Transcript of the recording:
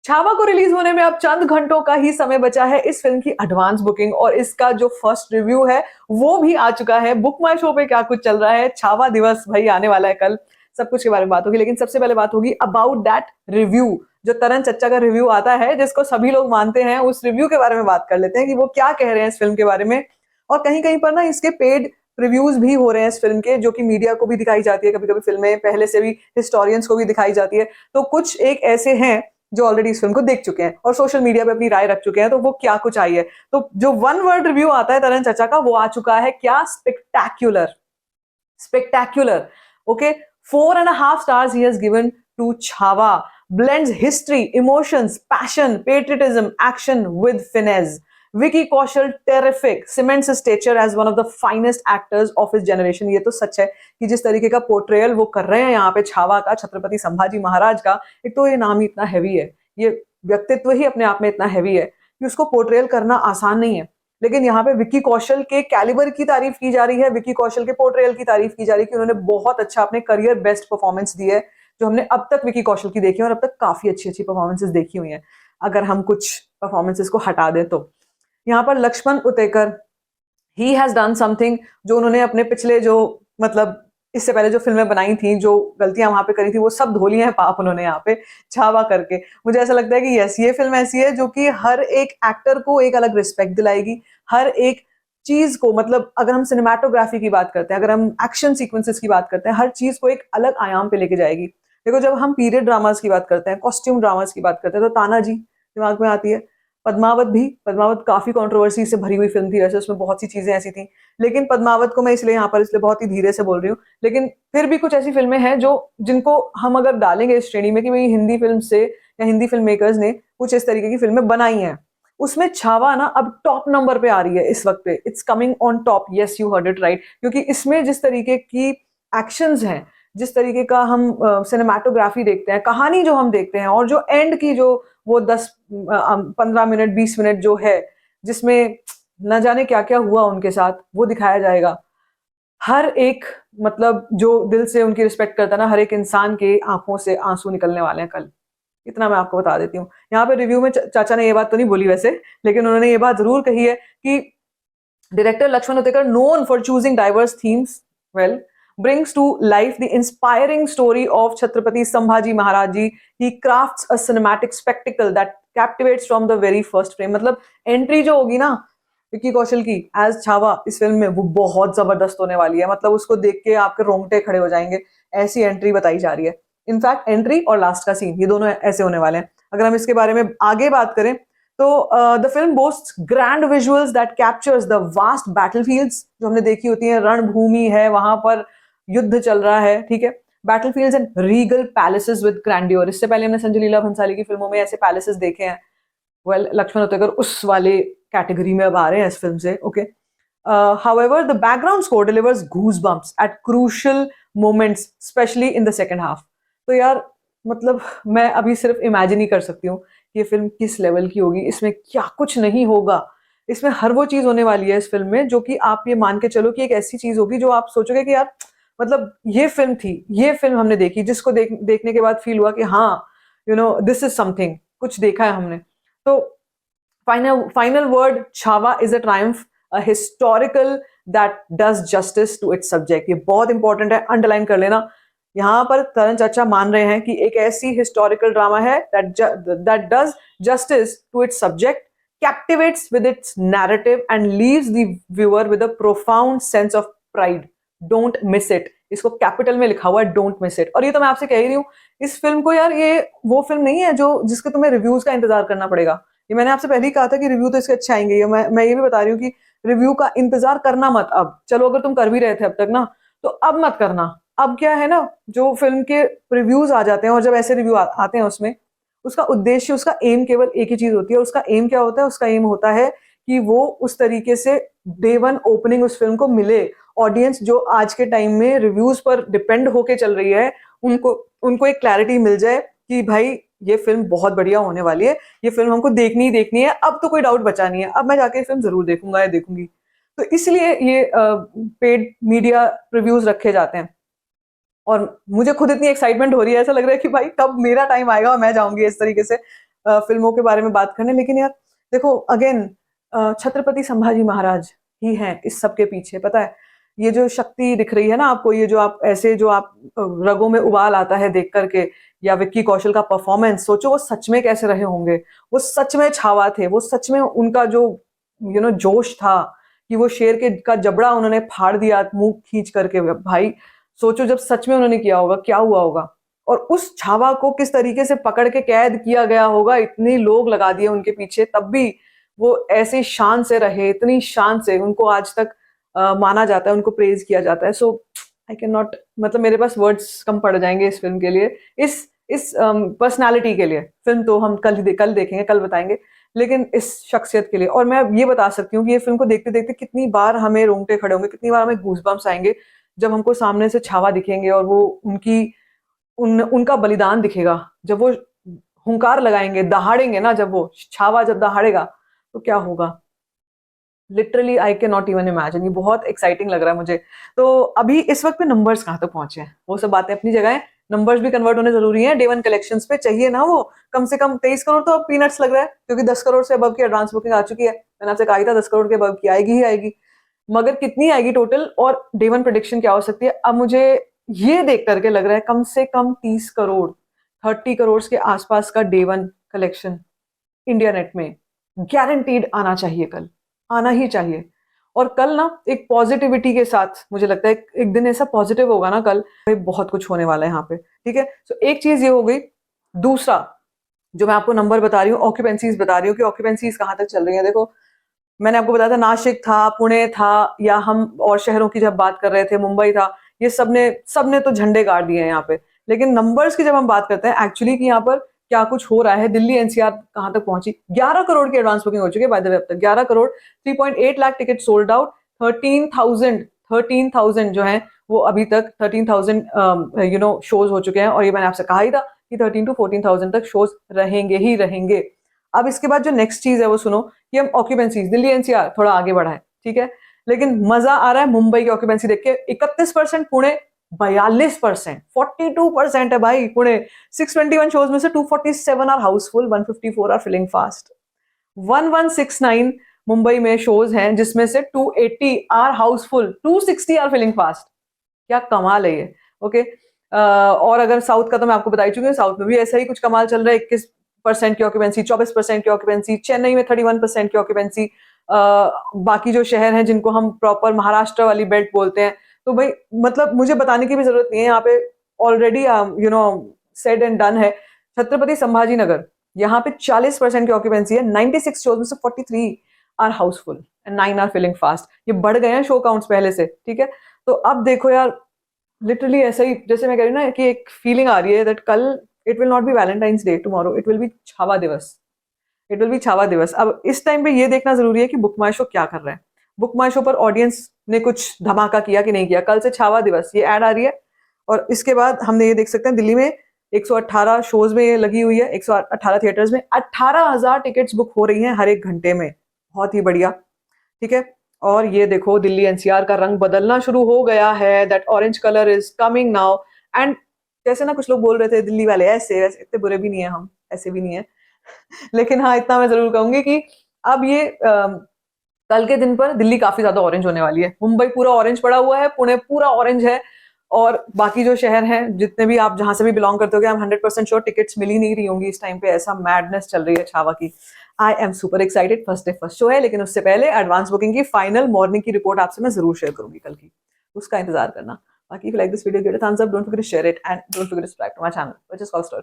छावा को रिलीज होने में अब चंद घंटों का ही समय बचा है। इस फिल्म की एडवांस बुकिंग और इसका जो फर्स्ट रिव्यू है वो भी आ चुका है। बुक माई शो पे क्या कुछ चल रहा है, छावा दिवस भाई आने वाला है कल, सब कुछ के बारे में बात होगी। लेकिन सबसे पहले बात होगी अबाउट दैट रिव्यू, जो तरन चच्चा का रिव्यू आता है जिसको सभी लोग मानते हैं, उस रिव्यू के बारे में बात कर लेते हैं कि वो क्या कह रहे हैं इस फिल्म के बारे में। और कहीं कहीं पर ना इसके पेड रिव्यूज भी हो रहे हैं इस फिल्म के, जो कि मीडिया को भी दिखाई जाती है, कभी कभी फिल्में पहले से भी हिस्टोरियंस को भी दिखाई जाती है। तो कुछ एक ऐसे हैं जो ऑलरेडी इस फिल्म को देख चुके हैं और सोशल मीडिया पे अपनी राय रख चुके हैं, तो वो क्या कुछ आई है। तो जो वन वर्ड रिव्यू आता है तरन चचा का, वो आ चुका है, क्या spectacular, spectacular. Okay, 4.5 stars he has given to Chhawa. Blends history, emotions, passion, patriotism, action with finesse. Vicky Kaushal terrific, cements his stature as one of the finest actors of his generation. ये तो सच है कि जिस तरीके का portrayal वो कर रहे हैं यहाँ पे छावा का, छत्रपति संभाजी महाराज का, एक तो ये नाम ही इतना हैवी है, ये व्यक्तित्व ही अपने आप में इतना हैवी है कि उसको पोर्ट्रेयल करना आसान नहीं है। लेकिन यहाँ पे विक्की कौशल के कैलिबर की तारीफ की जा रही है, विक्की कौशल के पोर्ट्रेयल की तारीफ की जा रही है कि उन्होंने बहुत अच्छा अपने करियर बेस्ट परफॉर्मेंस दी है जो हमने अब तक विक्की कौशल की देखी है, और अब तक काफी अच्छी अच्छी परफॉर्मेंसेस देखी हुई हैं अगर हम कुछ परफॉर्मेंसेस को हटा दें तो। यहाँ पर Laxman Utekar, he has done something, जो उन्होंने अपने पिछले जो मतलब इससे पहले जो फिल्में बनाई थी, जो गलतियां वहां पे करी थी, वो सब धो ली हैं पाप उन्होंने यहाँ पे छावा करके। मुझे ऐसा लगता है कि यस, ये फिल्म ऐसी है जो कि हर एक एक्टर को एक अलग रिस्पेक्ट दिलाएगी, हर एक चीज को, मतलब अगर हम सिनेमाटोग्राफी की बात करते हैं, अगर हम एक्शन सीक्वेंसेस की बात करते हैं, हर चीज को एक अलग आयाम पे लेके जाएगी। देखो, जब हम पीरियड ड्रामास की बात करते हैं, कॉस्ट्यूम ड्रामास की बात करते हैं, तो तानाजी दिमाग में आती है, पद्मावत भी, पद्मावत काफी कंट्रोवर्सी से भरी हुई फिल्म थी, वैसे उसमें बहुत सी चीजें ऐसी थी, लेकिन पद्मावत को मैं इसलिए यहाँ पर इसलिए बहुत ही धीरे से बोल रही हूँ। लेकिन फिर भी कुछ ऐसी फिल्में हैं जो जिनको हम अगर डालेंगे इस श्रेणी में कि भाई हिंदी फिल्म से या हिंदी फिल्म मेकर्स ने कुछ इस तरीके की फिल्में बनाई हैं, उसमें छावा ना अब टॉप नंबर पे आ रही है इस वक्त पे। It's coming on top, yes you heard it right, क्योंकि इसमें जिस तरीके की एक्शंस हैं, जिस तरीके का हम सिनेमाटोग्राफी देखते हैं, कहानी जो हम देखते हैं, और जो एंड की जो वो 10-15 मिनट 20 मिनट जो है जिसमें न जाने क्या क्या हुआ उनके साथ, वो दिखाया जाएगा। हर एक मतलब जो दिल से उनकी रिस्पेक्ट करता है ना, हर एक इंसान के आंखों से आंसू निकलने वाले हैं कल, इतना मैं आपको बता देती हूँ। यहाँ पे रिव्यू में चाचा ने ये बात तो नहीं बोली वैसे, लेकिन उन्होंने ये बात जरूर कही है कि director Laxman Utekar, known for choosing diverse themes well, brings to life the inspiring story of Chhatrapati Sambhaji Maharaj Ji. He crafts a cinematic spectacle that captivates from the very first frame. मतलब एंट्री जो होगी ना विक्की कौशल की as Chhaava इस film में, वो बहुत जबरदस्त होने वाली है। मतलब उसको देख के आपके रोंगटे खड़े हो जाएंगे, ऐसी एंट्री बताई जा रही है। इनफैक्ट एंट्री और लास्ट का सीन, ये दोनों ऐसे होने वाले हैं। अगर हम इसके बारे में आगे बात करें तो the film boasts grand visuals that captures the vast battlefields, जो हमने देखी होती है, रणभूमि है, वहां पर युद्ध चल रहा है, ठीक है, बैटलफील्ड्स and Regal palaces with grandeur. इससे पहले हमने संजय लीला भंसाली की फिल्मों में ऐसे पैलेसेस देखे हैं। वेल, लक्ष्मण उतेकर उस वाले कैटेगरी में अब आ रहे हैं इस फिल्म से। Okay, however the background score delivers goosebumps at crucial moments, especially in the second half. तो यार मतलब मैं अभी सिर्फ इमेजिन ही कर सकती हूँ ये फिल्म किस लेवल की होगी, इसमें क्या कुछ नहीं होगा। इसमें हर वो चीज होने वाली है इस फिल्म में जो कि आप ये मान के चलो कि एक ऐसी चीज होगी जो आप सोचोगे कि यार मतलब ये फिल्म थी, ये फिल्म हमने देखी, जिसको देखने के बाद फील हुआ कि हाँ, you know, this is something, कुछ देखा है हमने। तो final word, Chhawa is a triumph, a historical that does justice to its subject. ये बहुत इंपॉर्टेंट है, अंडरलाइन कर लेना। यहाँ पर तरन चाचा मान रहे हैं कि एक ऐसी हिस्टोरिकल ड्रामा है that does justice to its subject, captivates with its narrative and leaves the viewer with a profound sense of pride. Don't miss it. इसको कैपिटल में लिखा हुआ है, डोंट मिस इट। और ये तो मैं आपसे कह ही रही हूँ, इस फिल्म को यार, ये वो फिल्म नहीं है जो जिसके तुम्हें रिव्यूज का इंतजार करना पड़ेगा। ये मैंने आपसे पहले ही कहा था कि रिव्यू तो इसके अच्छे आएंगे। मैं ये भी बता रही हूँ कि रिव्यू का इंतजार करना मत अब। चलो, अगर तुम कर भी रहे थे अब तक ना, तो अब मत करना। अब क्या है ना, जो फिल्म के रिव्यूज आ जाते हैं, और जब ऐसे रिव्यू आते हैं उसमें उसका उद्देश्य, उसका एम केवल एक ही चीज होती है। उसका एम क्या होता है? उसका एम होता है कि वो उस तरीके से डे वन ओपनिंग उस फिल्म को मिले। ऑडियंस जो आज के टाइम में रिव्यूज पर डिपेंड होके चल रही है, उनको उनको एक क्लैरिटी मिल जाए कि भाई ये फिल्म बहुत बढ़िया होने वाली है, ये फिल्म हमको देखनी ही देखनी है, अब तो कोई डाउट बचा नहीं है, अब मैं जाके फिल्म जरूर देखूंगा या देखूंगी। तो इसलिए ये पेड मीडिया रिव्यूज रखे जाते हैं। और मुझे खुद इतनी एक्साइटमेंट हो रही है, ऐसा लग रहा है कि भाई कब मेरा टाइम आएगा और मैं जाऊंगी इस तरीके से। फिल्मों के बारे में बात करने, लेकिन यार देखो अगेन छत्रपति संभाजी महाराज ही हैं इस सब के पीछे, पता है। ये जो शक्ति दिख रही है ना आपको, ये जो आप ऐसे जो आप रगों में उबाल आता है देख करके, या विक्की कौशल का परफॉर्मेंस, सोचो वो सच में कैसे रहे होंगे। वो सच में छावा थे, वो सच में उनका जो जोश था कि वो शेर के का जबड़ा उन्होंने फाड़ दिया मुंह खींच करके। भाई सोचो जब सच में उन्होंने किया होगा क्या हुआ होगा, और उस छावा को किस तरीके से पकड़ के कैद किया गया होगा, इतने लोग लगा दिए उनके पीछे, तब भी वो ऐसे शान से रहे, इतनी शान से। उनको आज तक माना जाता है, उनको प्रेज किया जाता है। सो आई कैन नॉट, मतलब मेरे पास वर्ड्स कम पड़ जाएंगे इस फिल्म के लिए, इस पर्सनालिटी के लिए। फिल्म तो हम कल देखेंगे, कल बताएंगे, लेकिन इस शख्सियत के लिए। और मैं ये बता सकती हूँ कि ये फिल्म को देखते देखते कितनी बार हमें रोंगटे खड़े होंगे, कितनी बार हमें गूज़बम्प्स आएंगे जब हमको सामने से छावा दिखेंगे और वो उनका बलिदान दिखेगा। जब वो हुंकार लगाएंगे, दहाड़ेंगे ना, जब वो छावा जब दहाड़ेगा तो क्या होगा, literally I can not even imagine. ये बहुत एक्साइटिंग लग रहा है मुझे। तो अभी इस वक्त पे नंबर्स कहाँ तक पहुंचे हैं, वो सब बातें अपनी जगह है, नंबर्स भी कन्वर्ट होने जरूरी है। डे वन कलेक्शंस पे चाहिए ना वो कम से कम 23 करोड़, तो अब पीनट्स लग रहा है, क्योंकि 10 करोड़ से अबव की एडवांस बुकिंग आ चुकी है। मैंने आपसे कहा ही था 10 करोड़ के अबव की आएगी ही आएगी, मगर कितनी आएगी टोटल और डे वन प्रेडिक्शन क्या हो सकती है। अब मुझे ये देख करके लग रहा है कम से कम 30 करोड़, 30 करोड़ के आसपास का day one collection India net में गारंटीड आना चाहिए, कल आना ही चाहिए। और कल ना एक पॉजिटिविटी के साथ, मुझे लगता है एक दिन ऐसा पॉजिटिव होगा ना कल, भाई बहुत कुछ होने वाला है यहाँ पे, ठीक है। तो एक चीज ये हो गई। दूसरा जो मैं आपको नंबर बता रही हूँ, ऑक्यूपेंसीज बता रही हूँ कि ऑक्यूपेंसीज कहाँ तक चल रही है। देखो मैंने आपको बताया था नासिक था, पुणे था, या हम और शहरों की जब बात कर रहे थे मुंबई था, ये सबने तो झंडे गाड़ दिए हैं यहाँ पे। लेकिन नंबर्स की जब हम बात करते हैं एक्चुअली कि यहाँ पर क्या कुछ हो रहा है, दिल्ली एनसीआर कहाँ तक पहुंची। 11 करोड़ की एडवांस बुकिंग हो चुकी है बाय द वे अब तक, 11 crore, 3.8 lakh ticket sold out, 13,000 जो है वो अभी तक 13,000 शोज हो चुके हैं। और ये मैंने आपसे कहा ही था कि 13 to 14,000 तक शोज रहेंगे ही रहेंगे। अब इसके बाद जो नेक्स्ट चीज है वो सुनो कि हम ऑक्यूपेंसीज, दिल्ली एनसीआर थोड़ा आगे बढ़ा है, ठीक है, लेकिन मजा आ रहा है मुंबई की ऑक्यूपेंसी देख के। 31%, पुणे 42%, 42% है भाई पुणे। 621 शोज में से 247 are housefull, 154 are filling fast. 1169 Mumbai में शोज हैं जिसमें से 280 are housefull, 260 are filling fast. क्या कमाल है ये, ओके। और अगर साउथ का तो मैं आपको बता ही चुकी हूँ, साउथ में भी ऐसा ही कुछ कमाल चल रहा है। 21% की ऑक्यूपेंसी, 24% की ऑक्यूपेंसी, चेन्नई में 31% की ऑक्यूपेंसी। बाकी जो शहर हैं जिनको हम प्रॉपर महाराष्ट्र वाली बेल्ट बोलते हैं, तो भाई मतलब मुझे बताने की भी जरूरत नहीं है, यहाँ पे ऑलरेडी सेड एंड डन है। छत्रपति संभाजी नगर, यहाँ पे 40% की ऑक्यूपेंसी है, 96 शोज में से 43 are housefull and 9 are filling fast. ये बढ़ गए हैं शो काउंट्स पहले से, ठीक है। तो अब देखो यार लिटरली ऐसा ही, जैसे मैं कह रही हूँ ना कि एक फीलिंग आ रही है दैट कल it will not be Valentine's Day, tomorrow it will be Chhaava दिवस, इट विल बी छावा दिवस। अब इस टाइम पे ये देखना जरूरी है कि बुक माई शो क्या कर रहा है, बुक माई शो पर ऑडियंस ने कुछ धमाका किया कि नहीं किया। कल से छावा दिवस ये ऐड आ रही है, और इसके बाद हमने ये देख सकते हैं दिल्ली में 118 शोज में ये लगी हुई है, 118 थिएटर्स में 18,000 टिकट्स बुक हो रही हैं हर एक घंटे में, बहुत ही बढ़िया, ठीक है। और ये देखो दिल्ली एनसीआर का रंग बदलना शुरू हो गया है, that orange colour is coming now. And जैसे ना कुछ लोग बोल रहे थे दिल्ली वाले ऐसे वैसे, इतने बुरे भी नहीं है हम, ऐसे भी नहीं है लेकिन हाँ इतना मैं जरूर कहूंगी कि अब ये कल के दिन पर दिल्ली काफी ज्यादा ऑरेंज होने वाली है। मुंबई पूरा ऑरेंज पड़ा हुआ है, पुणे पूरा ऑरेंज है, और बाकी जो शहर हैं जितने भी आप जहां से भी बिलोंग करते हो, आई एम 100% श्योर टिकट्स मिल ही नहीं रही होंगी इस टाइम पे। ऐसा मैडनेस चल रही है छावा की। I am super excited, first day first show है, लेकिन उससे पहले एडवांस बुकिंग की फाइनल मॉर्निंग की रिपोर्ट आपसे मैं जरूर शेयर करूंगी कल की, उसका इंतजार करना। बाकी if you like this video, give it a thumbs up, don't forget to share it, and don't forget to subscribe to my channel, which is called Story.